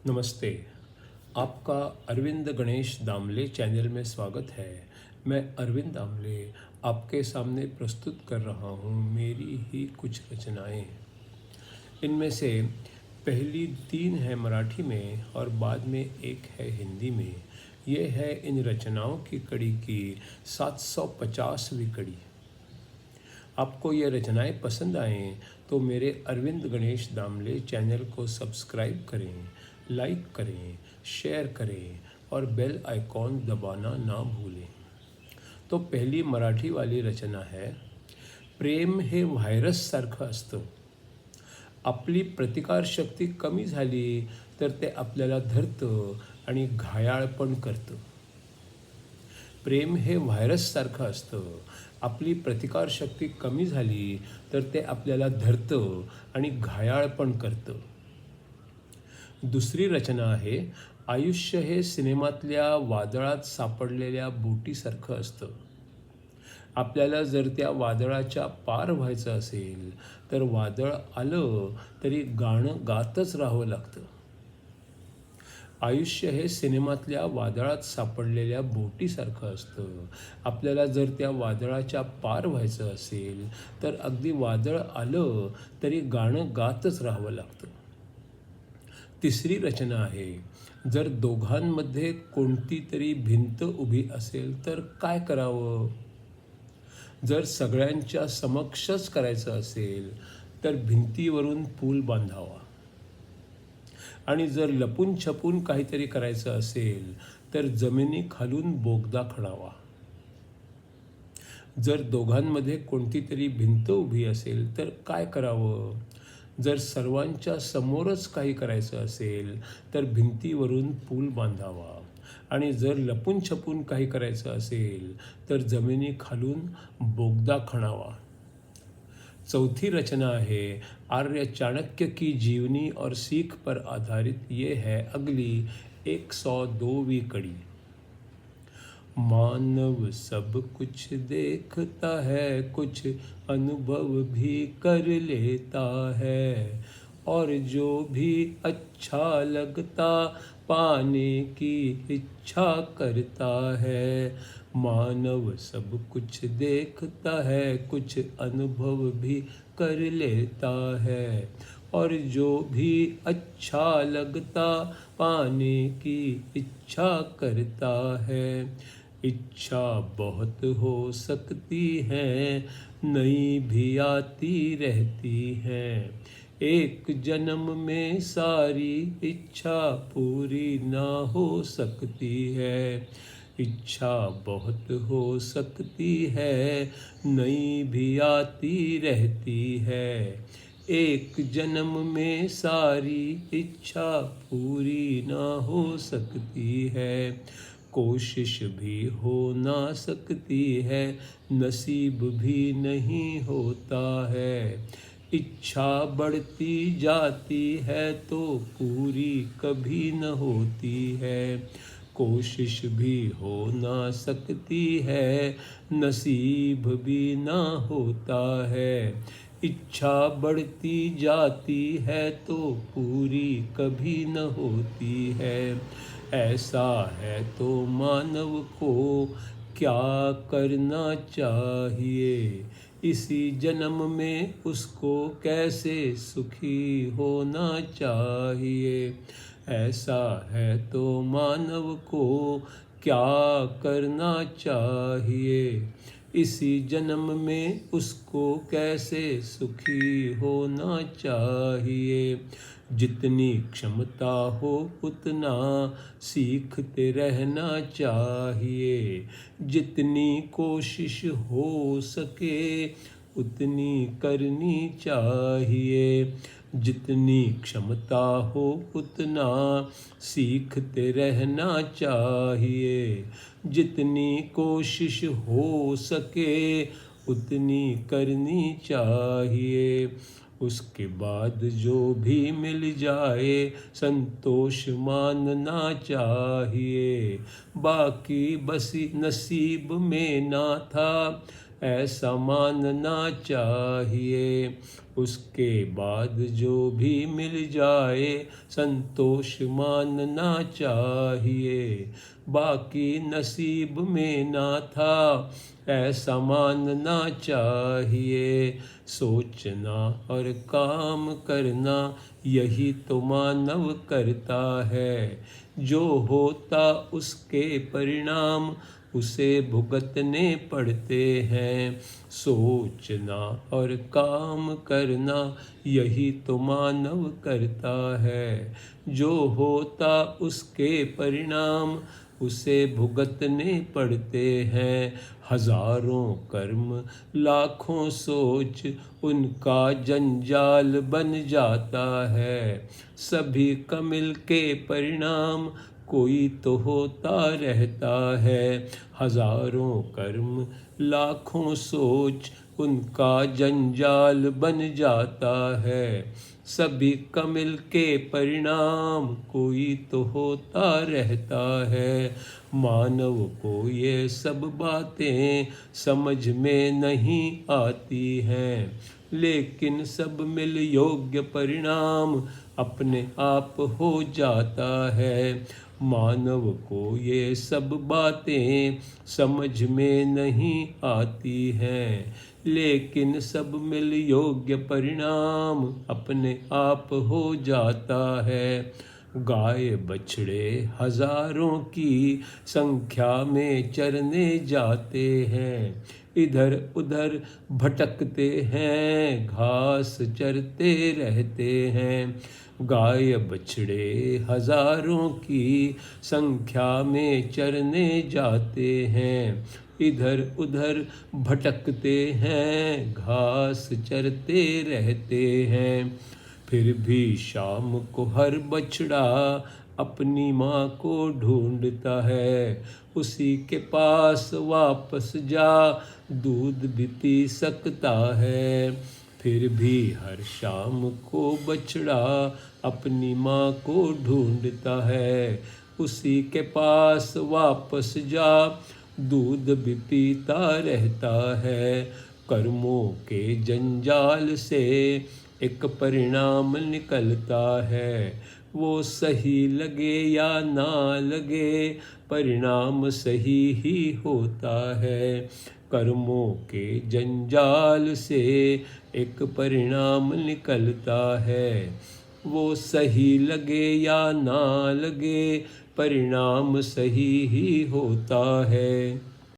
नमस्ते। आपका अरविंद गणेश दामले चैनल में स्वागत है। मैं अरविंद दामले आपके सामने प्रस्तुत कर रहा हूँ मेरी ही कुछ रचनाएं। इनमें से पहली 3 है मराठी में और बाद में एक है हिंदी में। ये है इन रचनाओं की कड़ी की 750वीं कड़ी। आपको ये रचनाएं पसंद आएँ तो मेरे अरविंद गणेश दामले चैनल को सब्सक्राइब करें, लाइक करें, शेयर करें और बेल आइकॉन दबाना ना भूलें। तो पहली मराठी वाली रचना है, प्रेम हे व्हायरससारखं असतं. आपली प्रतिकारशक्ती कमी झाली तर ते आपल्याला धरतं आणि घायाळ पण करतं. प्रेम हे व्हायरससारखं असतं. आपली प्रतिकारशक्ती कमी झाली तर ते आपल्याला धरतं आणि घायाळ पण करतं. दुसरी रचना आहे, आयुष्य हे सिनेमातल्या वादळात सापडलेल्या बोटीसारखं असतं. आपल्याला जर त्या वादळाच्या पार व्हायचं असेल तर वादळ आलं तरी गाणं गातच राहावं लागतं. आयुष्य हे सिनेमातल्या वादळात सापडलेल्या बोटीसारखं असतं. आपल्याला जर त्या वादळाच्या पार व्हायचं असेल तर अगदी वादळ आलं तरी गाणं गातच राहावं लागतं. तिसरी रचना आहे, जर दोघांमध्ये कोणती तरी भिंत उभी असेल तर काय करावं? जर सगळ्यांच्या समक्षच करायचं असेल तर भिंतीवरून पूल बांधावा. आणि जर लपून छपून काहीतरी करायचं असेल तर जमिनीखालून बोगदा खणावा. जर दोघांमध्ये कोणती तरी भिंत उभी असेल तर काय करावं? जर सर्वांच्या समोरच काही करायचं असेल तर भिंतीवरून पूल बांधावा. आणि जर लपून छपून काही करायचं असेल तर जमिनीखालून बोगदा खणावा. चौथी रचना है, आर्य चाणक्य की जीवनी और सीख पर आधारित ये है अगली 102वीं कड़ी. मानव सब कुछ देखता है, कुछ अनुभव भी कर लेता है, और जो भी अच्छा लगता पाने की इच्छा करता है. मानव सब कुछ देखता है, कुछ अनुभव भी कर लेता है, और जो भी अच्छा लगता पाने की इच्छा करता है. इच्छा बहुत हो सकती है, नई भी आती रहती है. एक जन्म में सारी इच्छा पूरी ना हो सकती है. इच्छा बहुत हो सकती है, नई भी आती रहती है. एक जन्म में सारी इच्छा पूरी ना हो सकती है. कोशिश भी हो ना सकती है, नसीब भी नहीं होता है. इच्छा बढ़ती जाती है तो पूरी कभी न होती है. कोशिश भी हो ना सकती है, नसीब भी ना होता है. इच्छा बढ़ती जाती है तो पूरी कभी न होती है. ऐसा है तो मानव को क्या करना चाहिए? इसी जन्म में उसको कैसे सुखी होना चाहिए? ऐसा है तो मानव को क्या करना चाहिए? इसी जन्म में उसको कैसे सुखी होना चाहिए? जितनी क्षमता हो उतना सीखते रहना चाहिए. जितनी कोशिश हो सके उतनी करनी चाहिए. जितनी क्षमता हो उतना सीखते रहना चाहिए. जितनी कोशिश हो सके उतनी करनी चाहिए. उसके बाद जो भी मिल जाए संतोष मानना चाहिए. बाकी बस नसीब में ना था ऐसा मानना चाहिए। उसके बाद जो भी मिल जाए संतोष मानना चाहिए। बाकी नसीब में ना था ऐसा मानना चाहिए। सोचना और काम करना यही तो मानव करता है। जो होता उसके परिणाम उसे भुगतने पड़ते हैं। सोचना और काम करना यही तो मानव करता है। जो होता उसके परिणाम उसे भुगतने पड़ते हैं। हजारों कर्म लाखों सोच उनका जंजाल बन जाता है। सभी का मिल के परिणाम कोई तो होता रहता है। हजारों कर्म लाखों सोच उनका जंजाल बन जाता है। सभी का मिल के परिणाम कोई तो होता रहता है। मानव को ये सब बातें समझ में नहीं आती हैं, लेकिन सब मिल योग्य परिणाम अपने आप हो जाता है। मानव को ये सब बातें समझ में नहीं आती हैं, लेकिन सब मिल योग्य परिणाम अपने आप हो जाता है। गाय बछड़े हजारों की संख्या में चरने जाते हैं। इधर उधर भटकते हैं, घास चरते रहते हैं। गाय बछड़े हजारों की संख्या में चरने जाते हैं। इधर उधर भटकते हैं, घास चरते रहते हैं। फिर भी शाम को हर बछड़ा अपनी माँ को ढूंढता है। उसी के पास वापस जा दूध भी पी सकता है। फिर भी हर शाम को बछड़ा अपनी माँ को ढूंढता है। उसी के पास वापस जा दूध भी पीता रहता है। कर्मों के जंजाल से एक परिणाम निकलता है। वो सही लगे या ना लगे, परिणाम सही ही होता है। कर्मों के जंजाल से एक परिणाम निकलता है। वो सही लगे या ना लगे, परिणाम सही ही होता है।